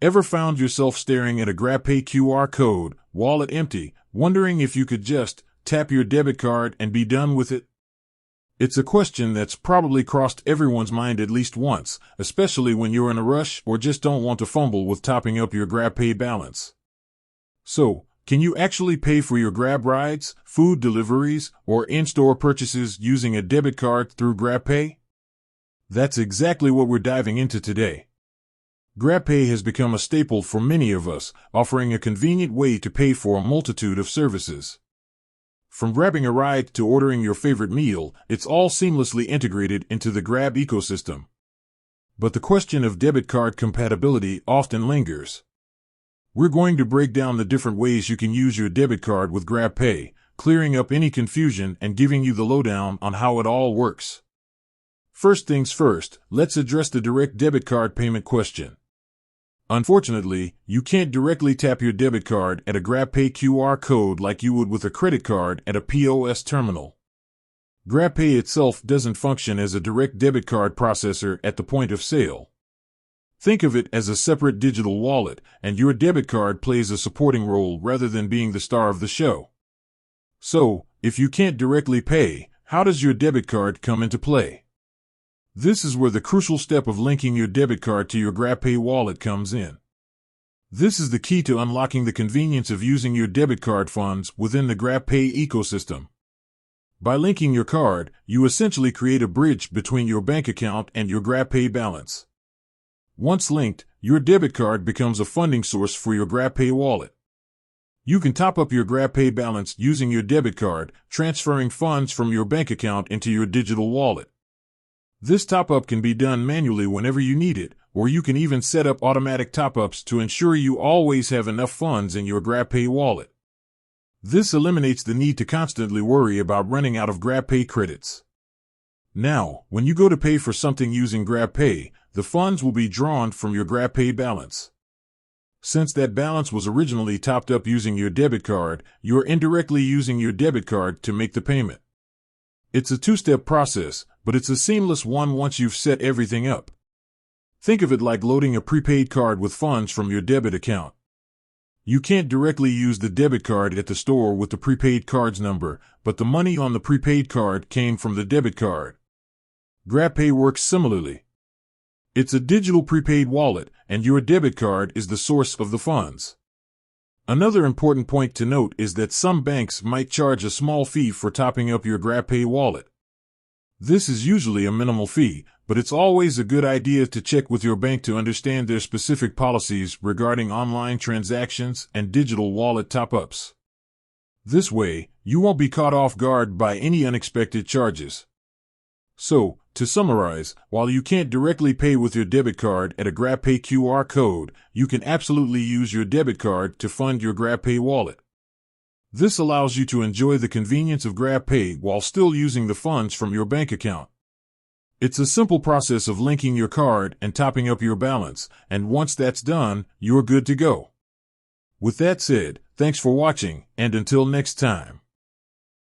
Ever found yourself staring at a Grabpay QR code, wallet empty, wondering if you could just tap your debit card and be done with it? It's a question that's probably crossed everyone's mind at least once, especially when you're in a rush or just don't want to fumble with topping up your Grabpay balance. So, can you actually pay for your Grab rides, food deliveries, or in-store purchases using a debit card through Grabpay? That's exactly what we're diving into today. Grabpay has become a staple for many of us, offering a convenient way to pay for a multitude of services. From grabbing a ride to ordering your favorite meal, it's all seamlessly integrated into the Grab ecosystem. But the question of debit card compatibility often lingers. We're going to break down the different ways you can use your debit card with Grabpay, clearing up any confusion and giving you the lowdown on how it all works. First things first, let's address the direct debit card payment question. Unfortunately, you can't directly tap your debit card at a Grabpay QR code like you would with a credit card at a POS terminal. Grabpay itself doesn't function as a direct debit card processor at the point of sale. Think of it as a separate digital wallet, and your debit card plays a supporting role rather than being the star of the show. So, if you can't directly pay, how does your debit card come into play? This is where the crucial step of linking your debit card to your Grabpay wallet comes in. This is the key to unlocking the convenience of using your debit card funds within the Grabpay ecosystem. By linking your card, you essentially create a bridge between your bank account and your Grabpay balance. Once linked, your debit card becomes a funding source for your Grabpay wallet. You can top up your Grabpay balance using your debit card, transferring funds from your bank account into your digital wallet. This top-up can be done manually whenever you need it, or you can even set up automatic top-ups to ensure you always have enough funds in your Grabpay wallet. This eliminates the need to constantly worry about running out of Grabpay credits. Now, when you go to pay for something using Grabpay, the funds will be drawn from your Grabpay balance. Since that balance was originally topped up using your debit card, you're indirectly using your debit card to make the payment. It's a two-step process, but it's a seamless one once you've set everything up. Think of it like loading a prepaid card with funds from your debit account. You can't directly use the debit card at the store with the prepaid card's number, but the money on the prepaid card came from the debit card. Grabpay works similarly. It's a digital prepaid wallet, and your debit card is the source of the funds. Another important point to note is that some banks might charge a small fee for topping up your Grabpay wallet. This is usually a minimal fee, but it's always a good idea to check with your bank to understand their specific policies regarding online transactions and digital wallet top-ups. This way, you won't be caught off guard by any unexpected charges. So, to summarize, while you can't directly pay with your debit card at a Grabpay QR code, you can absolutely use your debit card to fund your Grabpay wallet. This allows you to enjoy the convenience of Grabpay while still using the funds from your bank account. It's a simple process of linking your card and topping up your balance, and once that's done, you're good to go. With that said, thanks for watching, and until next time.